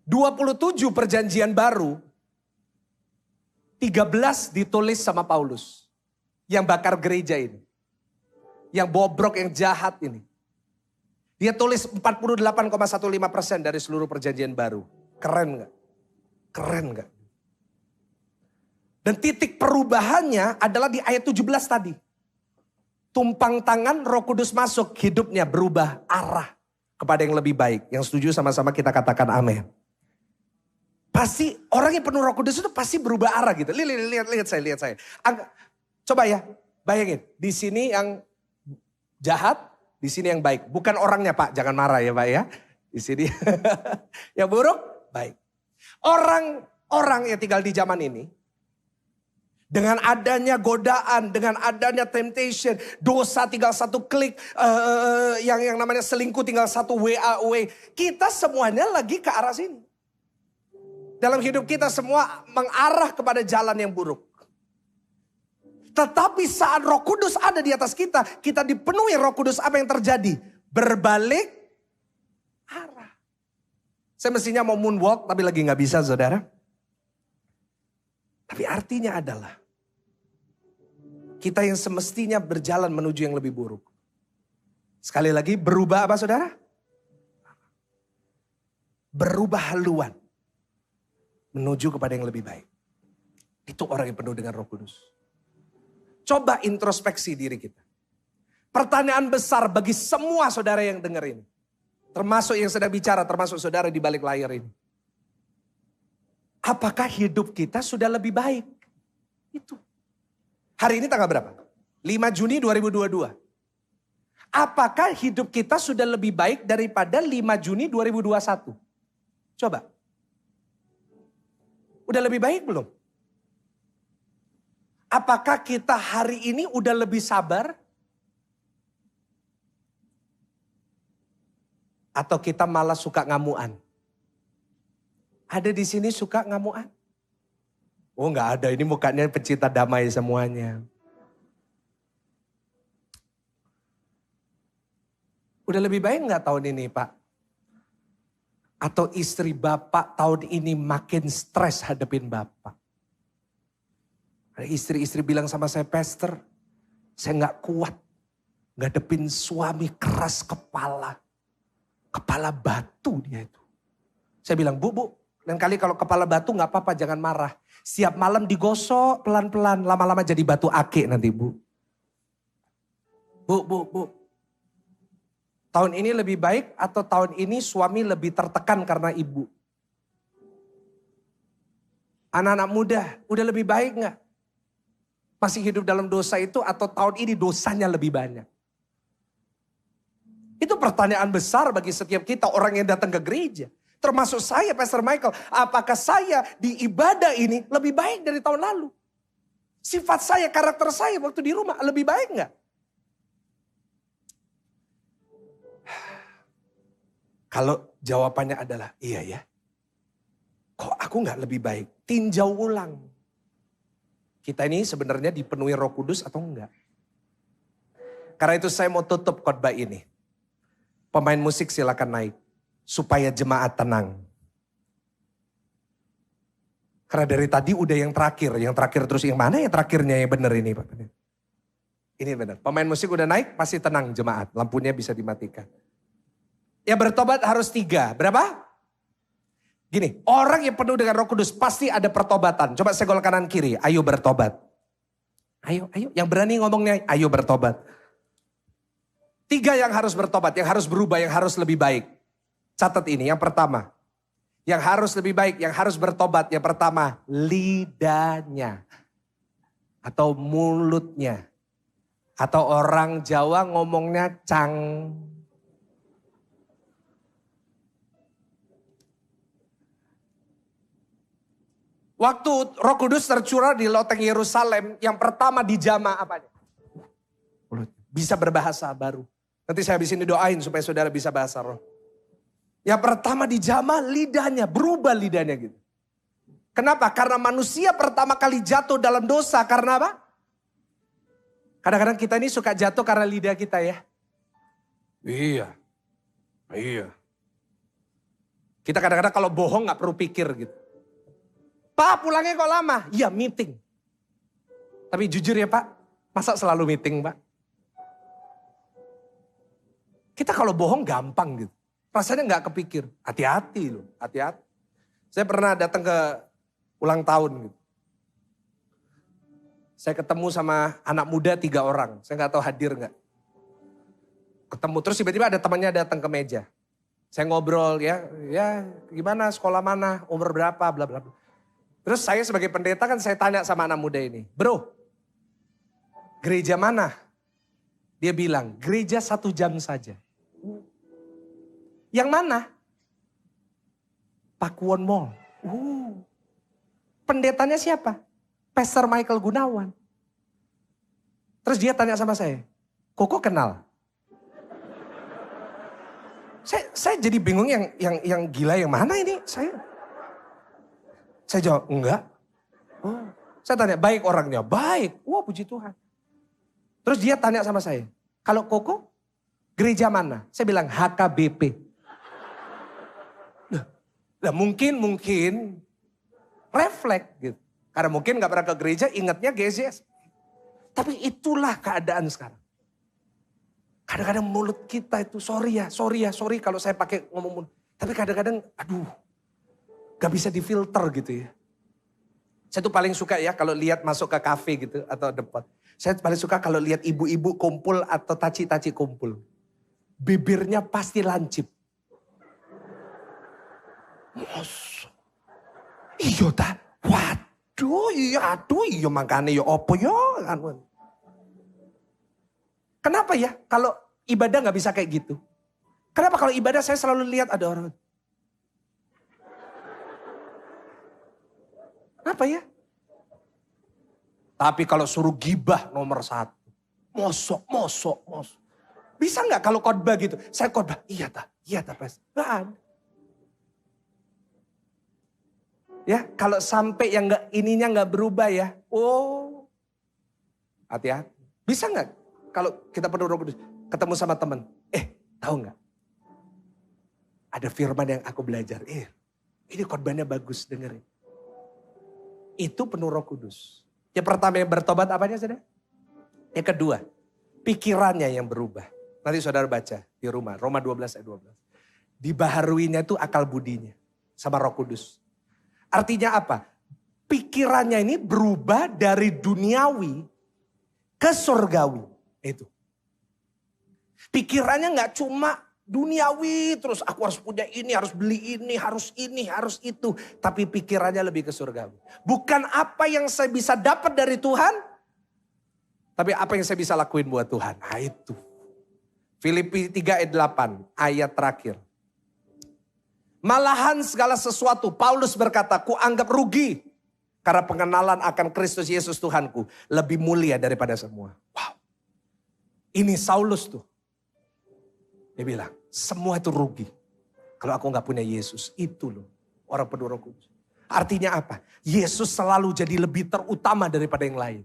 27 Perjanjian Baru, 13 ditulis sama Paulus. Yang bakar gereja ini. Yang bobrok, yang jahat ini. Dia tulis 48,15% dari seluruh Perjanjian Baru. Keren gak? Keren gak? Dan titik perubahannya adalah di ayat 17 tadi. Tumpang tangan, Roh Kudus masuk, hidupnya berubah arah kepada yang lebih baik. Yang setuju sama-sama kita katakan amin. Pasti orang yang penuh Roh Kudus itu pasti berubah arah gitu. Lihat saya. Coba ya, bayangin. Di sini yang jahat, di sini yang baik. Bukan orangnya Pak, jangan marah ya Pak ya. Di sini yang buruk, baik. Orang yang tinggal di zaman ini, dengan adanya godaan, dengan adanya temptation, dosa tinggal satu klik, yang namanya selingkuh tinggal satu WA. Kita semuanya lagi ke arah sini. Dalam hidup kita semua mengarah kepada jalan yang buruk. Tetapi saat Roh Kudus ada di atas kita, kita dipenuhi Roh Kudus, apa yang terjadi? Berbalik arah. Saya mestinya mau moonwalk, tapi lagi gak bisa saudara. Tapi artinya adalah, kita yang semestinya berjalan menuju yang lebih buruk. Sekali lagi, berubah apa saudara? berubah haluan menuju kepada yang lebih baik. Itu orang yang penuh dengan Roh Kudus. Coba introspeksi diri kita. Pertanyaan besar bagi semua saudara yang dengar ini. Termasuk yang sedang bicara, termasuk saudara di balik layar ini. Apakah hidup kita sudah lebih baik? Itu. Hari ini tanggal berapa? 5 Juni 2022. Apakah hidup kita sudah lebih baik daripada 5 Juni 2021? Coba. Udah lebih baik belum? Apakah kita hari ini udah lebih sabar? Atau kita malah suka ngamuan? Ada di sini suka ngamuan? Oh enggak ada, ini mukanya pecinta damai semuanya. Udah lebih baik enggak tahun ini Pak? Atau istri Bapak tahun ini makin stres hadapin Bapak? Ada istri-istri bilang sama saya, Pastor, saya enggak kuat ngadepin suami keras kepala. Kepala batu dia itu. Saya bilang, Bu, lain kali kalau kepala batu enggak apa-apa, jangan marah. Siap malam digosok pelan-pelan, lama-lama jadi batu ake nanti Bu. Bu. Tahun ini lebih baik atau tahun ini suami lebih tertekan karena ibu? Anak-anak muda, udah lebih baik gak? Masih hidup dalam dosa itu atau tahun ini dosanya lebih banyak? Itu pertanyaan besar bagi setiap kita orang yang datang ke gereja. Termasuk saya, Pastor Michael. Apakah saya di ibadah ini lebih baik dari tahun lalu? Sifat saya, karakter saya waktu di rumah lebih baik gak? Kalau jawabannya adalah iya ya. Kok aku gak lebih baik? Tinjau ulang. Kita ini sebenarnya dipenuhi Roh Kudus atau enggak? Karena itu saya mau tutup khotbah ini. Pemain musik silakan naik. Supaya jemaat tenang. Karena dari tadi udah yang terakhir terus yang mana yang terakhirnya yang benar ini Pak? Ini benar. Pemain musik udah naik, pasti tenang jemaat. Lampunya bisa dimatikan. Yang bertobat harus 3. Berapa? Gini, orang yang penuh dengan Roh Kudus pasti ada pertobatan. Coba segol kanan kiri, ayo bertobat. Ayo. Yang berani ngomongnya, ayo bertobat. 3 yang harus bertobat, yang harus berubah, yang harus lebih baik. Catat ini, yang pertama. Yang harus lebih baik, yang harus bertobat. Yang pertama, lidahnya. Atau mulutnya. Atau orang Jawa ngomongnya Waktu Roh Kudus tercurah di loteng Yerusalem, yang pertama dijamah apanya? Bisa berbahasa baru. Nanti saya habis ini doain supaya saudara bisa bahasa roh. Yang pertama dijamah lidahnya, berubah lidahnya gitu. Kenapa? Karena manusia pertama kali jatuh dalam dosa, karena apa? Kadang-kadang kita ini suka jatuh karena lidah kita ya. Iya. Kita kadang-kadang kalau bohong gak perlu pikir gitu. Pak pulangnya kok lama? Iya meeting. Tapi jujur ya Pak, masa selalu meeting Pak? Kita kalau bohong gampang gitu. Rasanya gak kepikir. Hati-hati loh, hati-hati. Saya pernah datang ke ulang tahun gitu. Saya ketemu sama anak muda 3 orang. Saya gak tahu hadir gak. Ketemu terus tiba-tiba ada temannya datang ke meja. Saya ngobrol ya gimana sekolah mana, umur berapa, bla bla bla. Terus saya sebagai pendeta kan saya tanya sama anak muda ini. Bro, gereja mana? Dia bilang, gereja 1 jam saja. Yang mana? Pakuwon Mall. Pendetanya siapa? Pastor Michael Gunawan. Terus dia tanya sama saya, Koko kenal? Saya jadi bingung yang gila yang mana ini? Saya jawab, enggak. Saya tanya, baik orangnya? Baik. Wah puji Tuhan. Terus dia tanya sama saya, kalau Koko gereja mana? Saya bilang HKBP. Nah mungkin refleks gitu. Karena mungkin gak pernah ke gereja, ingatnya GSJS. Tapi itulah keadaan sekarang. Kadang-kadang mulut kita itu sorry kalau saya pakai ngomong. Tapi kadang-kadang aduh gak bisa difilter gitu ya. Saya tuh paling suka ya kalau lihat masuk ke kafe gitu atau depan. Saya paling suka kalau lihat ibu-ibu kumpul atau taci-taci kumpul. Bibirnya pasti lancip. Masa? Iya ta? Waduh, iya makanya ya opo ya. Kenapa ya kalau ibadah gak bisa kayak gitu? Kenapa kalau ibadah saya selalu lihat ada orang. Kenapa ya? Tapi kalau suruh gibah nomor 1. Mosok. Bisa gak kalau khotbah gitu? Saya khotbah, iya tak pas. Gak ada. Ya, kalau sampai yang ininya nggak berubah ya, hati-hati. Bisa nggak kalau kita penuh Roh Kudus, ketemu sama teman, tahu nggak? Ada firman yang aku belajar, ini khotbahnya bagus, dengerin. Itu penuh Roh Kudus. Yang pertama yang bertobat apanya saudara? Yang kedua, pikirannya yang berubah. Nanti saudara baca di rumah, Roma 12 ayat 12. Dibaharuinya itu akal budinya sama Roh Kudus. Artinya apa? Pikirannya ini berubah dari duniawi ke surgawi. Itu. Pikirannya gak cuma duniawi terus aku harus punya ini, harus beli ini, harus itu. Tapi pikirannya lebih ke surgawi. Bukan apa yang saya bisa dapat dari Tuhan, tapi apa yang saya bisa lakuin buat Tuhan. Nah itu. Filipi 3 ayat 8 ayat terakhir. Malahan segala sesuatu, Paulus berkata, ku anggap rugi. Karena pengenalan akan Kristus Yesus Tuhanku lebih mulia daripada semua. Wow. Ini Saulus tuh. Dia bilang, semua itu rugi. Kalau aku gak punya Yesus, itu loh. Orang penuh Roh Kudus. Artinya apa? Yesus selalu jadi lebih terutama daripada yang lain.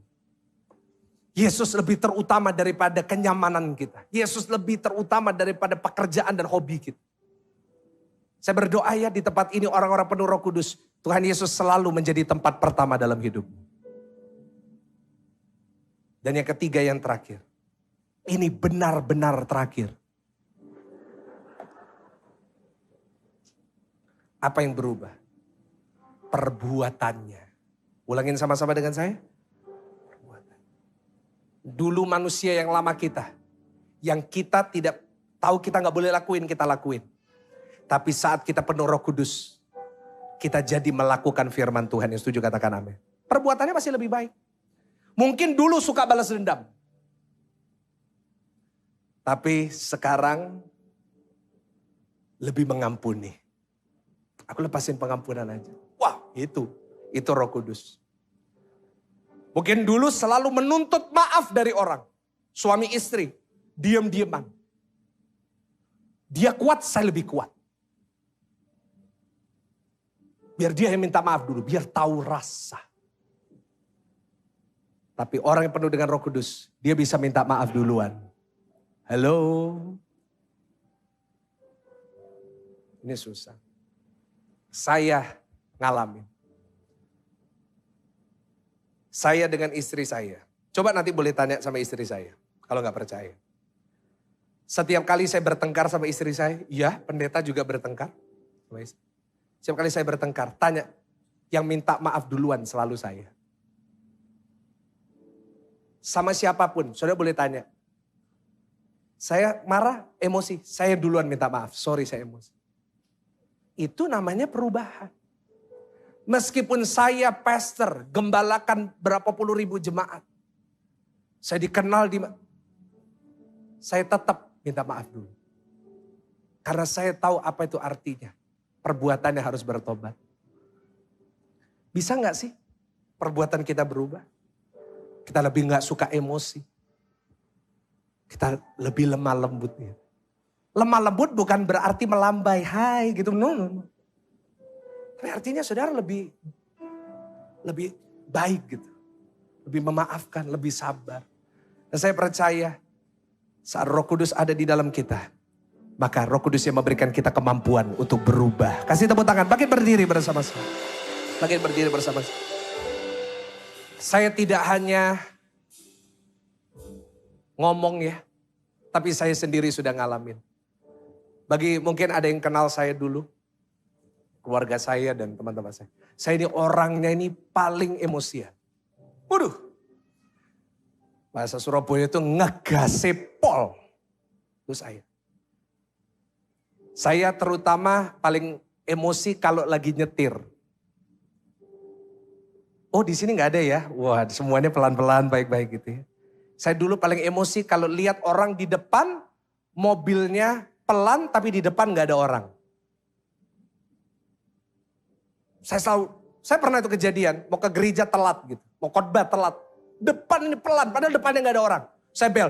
Yesus lebih terutama daripada kenyamanan kita. Yesus lebih terutama daripada pekerjaan dan hobi kita. Saya berdoa ya di tempat ini orang-orang penuh Roh Kudus. Tuhan Yesus selalu menjadi tempat pertama dalam hidupmu. Dan yang ketiga yang terakhir. Ini benar-benar terakhir. Apa yang berubah? Perbuatannya. Ulangin sama-sama dengan saya. Perbuatan. Dulu manusia yang lama kita. Yang kita tidak tahu kita gak boleh lakuin, kita lakuin. Tapi saat kita penuh Roh Kudus, kita jadi melakukan firman Tuhan. Yang setuju katakan amin. Perbuatannya masih lebih baik. Mungkin dulu suka balas dendam. Tapi sekarang lebih mengampuni. Aku lepasin pengampunan aja. Wah itu Roh Kudus. Mungkin dulu selalu menuntut maaf dari orang. Suami istri, diam-diaman. Dia kuat, saya lebih kuat. Biar dia yang minta maaf dulu, biar tahu rasa. Tapi orang yang penuh dengan Roh Kudus, dia bisa minta maaf duluan. Halo. Ini susah. Saya ngalamin. Saya dengan istri saya. Coba nanti boleh tanya sama istri saya, kalau gak percaya. Setiap kali saya bertengkar sama istri saya, iya pendeta juga bertengkar sama istri. Setiap kali saya bertengkar, tanya, yang minta maaf duluan selalu saya. Sama siapapun, saudara boleh tanya. Saya marah, emosi, saya duluan minta maaf, sorry saya emosi. Itu namanya perubahan. Meskipun saya pastor, gembalakan berapa puluh ribu jemaat. Saya dikenal saya tetap minta maaf dulu. Karena saya tahu apa itu artinya. Perbuatannya harus bertobat. Bisa gak sih perbuatan kita berubah? Kita lebih gak suka emosi. Kita lebih lemah lembut. Lemah lembut bukan berarti melambai, hai gitu. No. Tapi artinya saudara lebih baik gitu. Lebih memaafkan, lebih sabar. Dan saya percaya saat Roh Kudus ada di dalam kita. Maka Roh Kudus yang memberikan kita kemampuan untuk berubah. Kasih tepuk tangan, makin berdiri bersama-sama. Makin berdiri bersama-sama. Saya tidak hanya ngomong ya. Tapi saya sendiri sudah ngalamin. Bagi mungkin ada yang kenal saya dulu. Keluarga saya dan teman-teman saya. Saya ini orangnya ini paling emosian. Waduh. Bahasa Surabaya itu ngegasepol. Itu saya. Saya terutama paling emosi kalau lagi nyetir. Oh di sini nggak ada ya? Wah semuanya pelan-pelan baik-baik gitu ya. Saya dulu paling emosi kalau lihat orang di depan, mobilnya pelan tapi di depan nggak ada orang. Saya pernah itu kejadian, mau ke gereja telat gitu, mau khotbah telat. Depan ini pelan, padahal depannya nggak ada orang. Saya bel,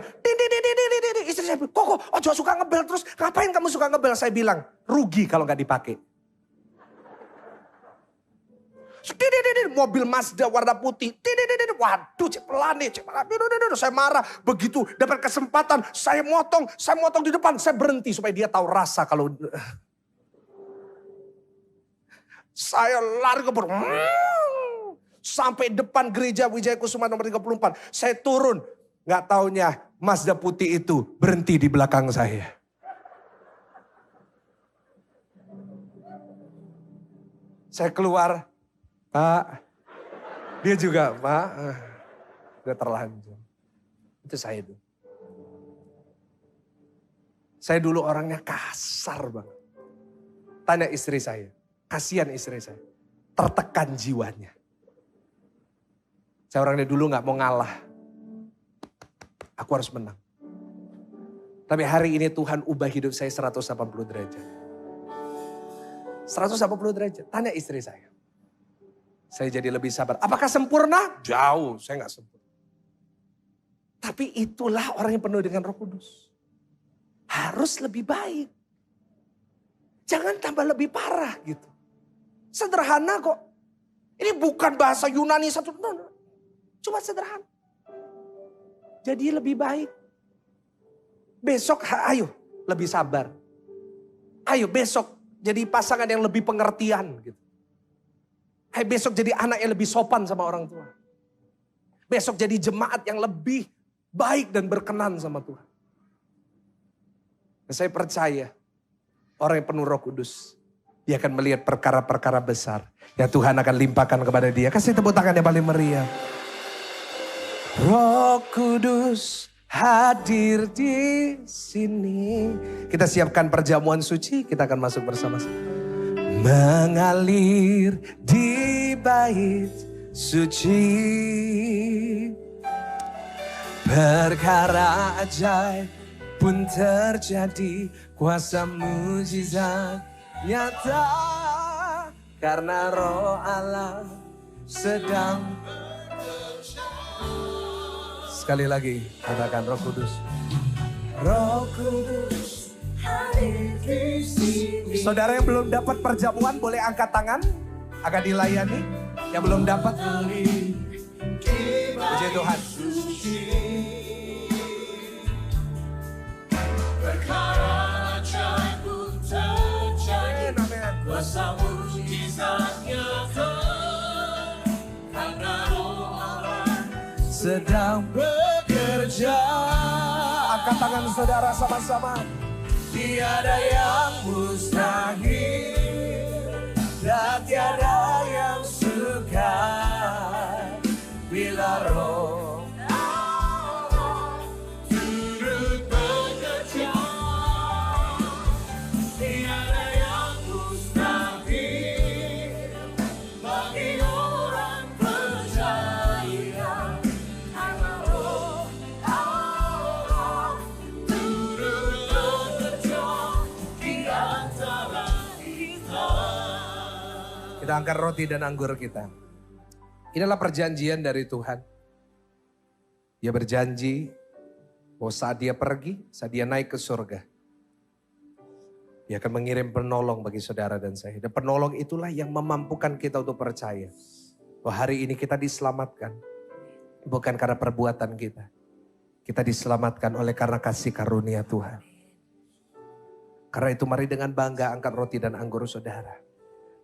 istri saya bilang, kok ojo suka ngebel terus, ngapain kamu suka ngebel? Saya bilang, rugi kalau nggak dipakai. Mobil Mazda warna putih. Waduh, cek pelan nih, cek pelan. Saya marah. Begitu dapat kesempatan, saya motong di depan. Saya berhenti supaya dia tahu rasa kalau... Saya lari ke belakang. Sampai depan gereja Wijaya Kusuma nomor 34. Saya turun. Nggak taunya Mazda putih itu berhenti di belakang saya. Saya keluar. Pak, dia juga Pak, udah terlanjur. Itu saya dulu. Saya dulu orangnya kasar banget. Tanya istri saya, kasihan istri saya, tertekan jiwanya. Saya orangnya dulu gak mau ngalah. Aku harus menang. Tapi hari ini Tuhan ubah hidup saya 180 derajat. 180 derajat, tanya istri saya. Saya jadi lebih sabar. Apakah sempurna? Jauh, saya gak sempurna. Tapi itulah orang yang penuh dengan Roh Kudus. Harus lebih baik. Jangan tambah lebih parah gitu. Sederhana kok. Ini bukan bahasa Yunani satu. Cuma sederhana. Jadi lebih baik. Besok ayo lebih sabar. Ayo besok jadi pasangan yang lebih pengertian gitu. Ayo besok jadi anak yang lebih sopan sama orang tua. Besok jadi jemaat yang lebih baik dan berkenan sama Tuhan. Dan saya percaya orang yang penuh Roh Kudus, dia akan melihat perkara-perkara besar yang Tuhan akan limpahkan kepada dia. Kasih tepuk tangan yang paling meriah. Roh Kudus hadir di sini. Kita siapkan perjamuan suci, kita akan masuk bersama-sama. Mengalir di bait suci, perkara ajaib pun terjadi, kuasa mujizat nyata, karena Roh Allah sedang. Sekali lagi katakan Roh Kudus. Roh Kudus hadir di sini. Saudara yang belum dapat perjamuan boleh angkat tangan, akan dilayani. Yang belum dapat, puji Tuhan. Perkara ajaib pun terjadi, kuasa mujizat nyata, karena Roh Allah sedang bekerja. Angkat tangan saudara sama-sama. Tiada yang mustahil dan tiada yang sukar bila Roh Allah turut bekerja. Tiada yang mustahil bagi orang percaya, karena Roh Allah turut bekerja di antara kita. Kita angkat roti dan anggur kita. Inilah perjanjian dari Tuhan. Dia berjanji bahwa saat dia pergi, saat dia naik ke surga, dia akan mengirim penolong bagi saudara dan saya. Dan penolong itulah yang memampukan kita untuk percaya bahwa hari ini kita diselamatkan. Bukan karena perbuatan kita. Kita diselamatkan oleh karena kasih karunia Tuhan. Karena itu mari dengan bangga angkat roti dan anggur saudara.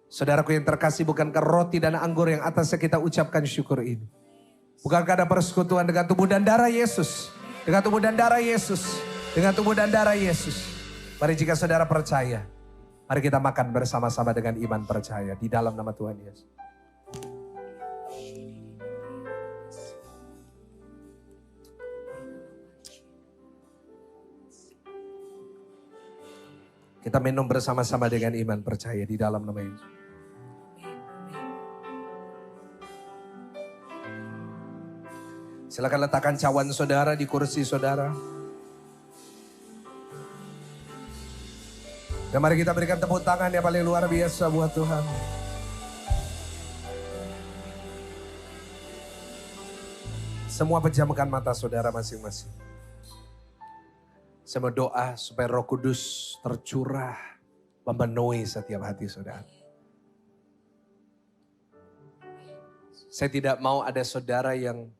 Saudaraku yang terkasih, bukankah roti dan anggur yang atasnya kita ucapkan syukur ini? Bukankah ada persekutuan dengan tubuh dan darah Yesus? Dengan tubuh dan darah Yesus. Dengan tubuh dan darah Yesus. Mari jika saudara percaya, mari kita makan bersama-sama dengan iman percaya di dalam nama Tuhan Yesus. Kita minum bersama-sama dengan iman percaya di dalam nama Yesus. Silakan letakkan cawan saudara di kursi saudara. Dan mari kita berikan tepuk tangan yang paling luar biasa buat Tuhan. Semua pejamkan mata saudara masing-masing. Saya berdoa supaya Roh Kudus tercurah memenuhi setiap hati saudara. Saya tidak mau ada saudara yang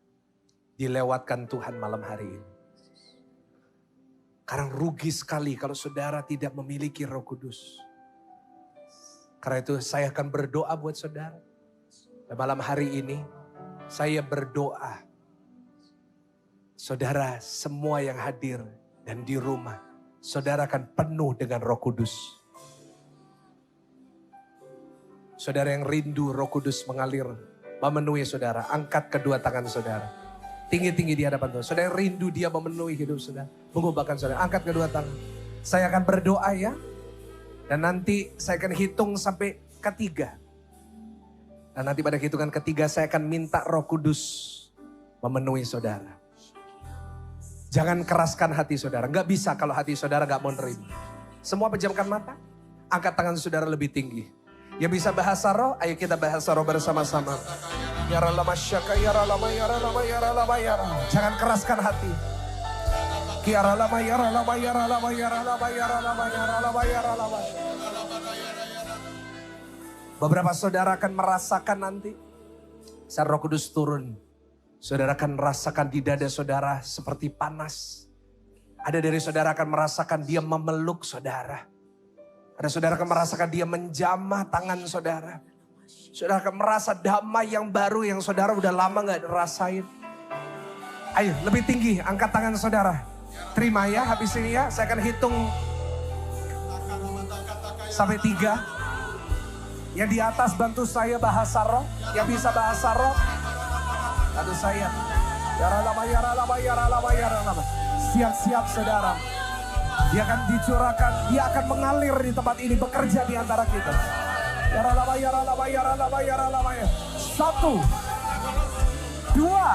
dilewatkan Tuhan malam hari ini. Karena rugi sekali kalau saudara tidak memiliki Roh Kudus. Karena itu saya akan berdoa buat saudara. Dan malam hari ini saya berdoa. Saudara semua yang hadir dan di rumah. Saudara akan penuh dengan Roh Kudus. Saudara yang rindu Roh Kudus mengalir. Memenuhi saudara. Angkat kedua tangan saudara. Tinggi-tinggi di hadapan Tuhan. Saudara rindu dia memenuhi hidup saudara. Mengubahkan saudara. Angkat kedua tangan. Saya akan berdoa ya. Dan nanti saya akan hitung sampai ketiga. Dan nanti pada hitungan ketiga saya akan minta Roh Kudus memenuhi saudara. Jangan keraskan hati saudara. Gak bisa kalau hati saudara gak mau nerima. Semua pejamkan mata. Angkat tangan saudara lebih tinggi. Yang bisa bahasa roh, ayo kita bahasa roh bersama-sama. Jangan keraskan hati. Beberapa saudara akan merasakan nanti saat Roh Kudus turun. Saudara akan merasakan di dada saudara seperti panas. Ada dari saudara akan merasakan dia memeluk saudara. Ada saudara akan merasakan dia menjamah tangan saudara. Saudara akan merasa damai yang baru yang saudara udah lama gak rasain. Ayo lebih tinggi angkat tangan saudara. Terima ya habis ini ya. Saya akan hitung sampai 3. Yang di atas bantu saya bahasa roh. Yang bisa bahasa roh. Bantu saya. Siap-siap saudara. Dia akan dicurahkan. Dia akan mengalir di tempat ini. Bekerja di antara kita. 1, 2, 3,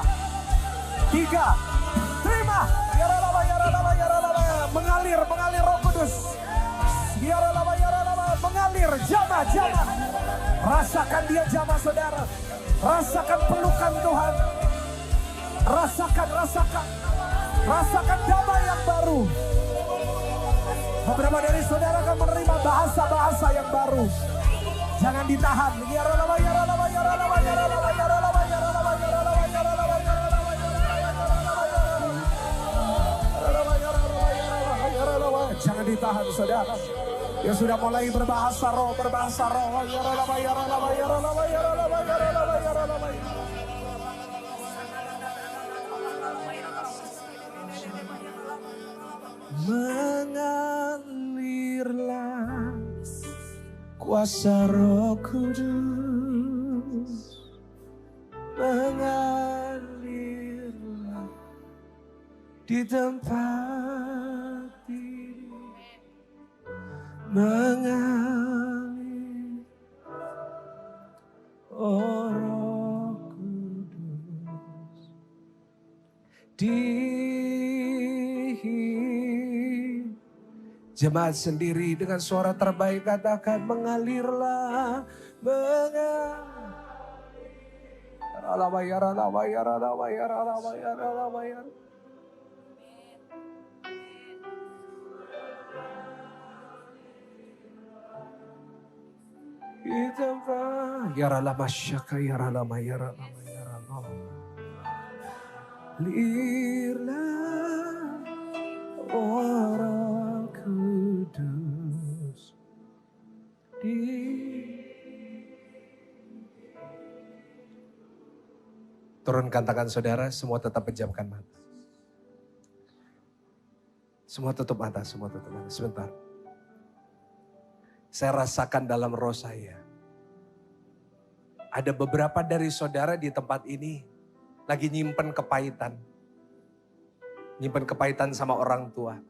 terima. Mengalir Roh Kudus. Mengalir, jamah. Rasakan dia jamah saudara. Rasakan pelukan Tuhan. Rasakan damai yang baru. Beberapa dari saudara akan menerima bahasa-bahasa yang baru. Jangan ditahan. Jangan ditahan saudara. Yang sudah mulai berbahasa roh. Mengalirlah kuasa Roh Kudus. Mengalirlah di tempat ini. Mengalir, oh Roh Kudus. Jemaat sendiri dengan suara terbaik katakan mengalirlah, lirlah orang kudus turunkan tangan saudara, semua tetap pejamkan mata. Semua tutup mata, sebentar. Saya rasakan dalam roh saya. Ada beberapa dari saudara di tempat ini lagi nyimpen kepahitan. Nyimpen kepahitan sama orang tua.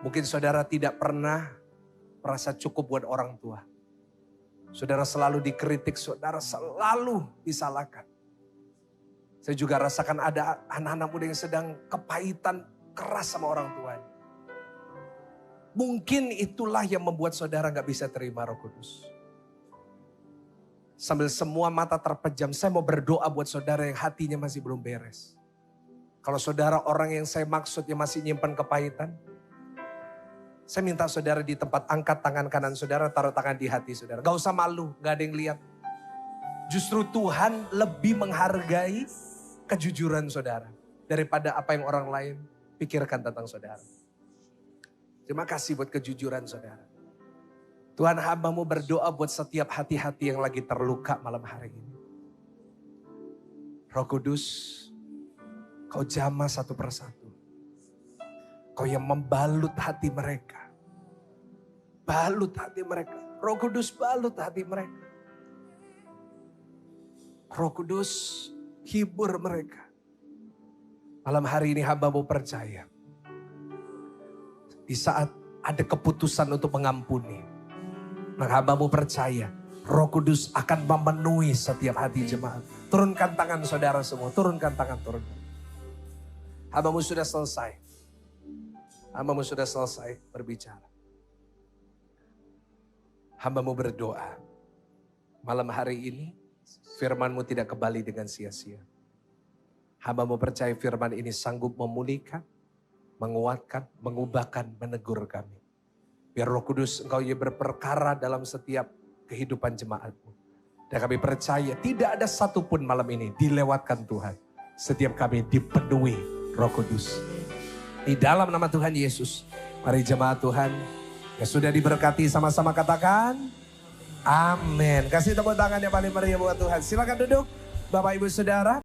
Mungkin saudara tidak pernah merasa cukup buat orang tua. Saudara selalu dikritik, saudara selalu disalahkan. Saya juga rasakan ada anak-anak muda yang sedang kepahitan keras sama orang tuanya. Mungkin itulah yang membuat saudara gak bisa terima Roh Kudus. Sambil semua mata terpejam, saya mau berdoa buat saudara yang hatinya masih belum beres. Kalau saudara orang yang saya maksud yang masih nyimpan kepahitan, saya minta saudara di tempat angkat tangan kanan saudara, taruh tangan di hati saudara. Gak usah malu, gak ada yang lihat. Justru Tuhan lebih menghargai kejujuran saudara daripada apa yang orang lain pikirkan tentang saudara. Terima kasih buat kejujuran saudara. Tuhan, hamba-Mu berdoa buat setiap hati-hati yang lagi terluka malam hari ini. Roh Kudus, Kau jamah satu persatu. Kau yang membalut hati mereka. Balut hati mereka. Roh Kudus balut hati mereka. Roh Kudus hibur mereka. Malam hari ini hamba-Mu percaya. Di saat ada keputusan untuk mengampuni. Maka hamba-Mu percaya. Roh Kudus akan memenuhi setiap hati jemaat. Turunkan tangan saudara semua. Turunkan tangan, turunkan. Hamba-Mu sudah selesai. Hamba-Mu sudah selesai berbicara. Hamba-Mu berdoa. Malam hari ini firman-Mu tidak kembali dengan sia-sia. Hamba-Mu percaya firman ini sanggup memulihkan, menguatkan, mengubahkan, menegur kami. Biar Roh Kudus Engkau yang berperkara dalam setiap kehidupan jemaat-Mu. Dan kami percaya tidak ada satupun malam ini dilewatkan Tuhan. Setiap kami dipenuhi Roh Kudus. Di dalam nama Tuhan Yesus. Mari jemaat Tuhan yang sudah diberkati sama-sama katakan amin. Kasih tepuk tangan yang paling meriah buat Tuhan. Silakan duduk Bapak Ibu Saudara.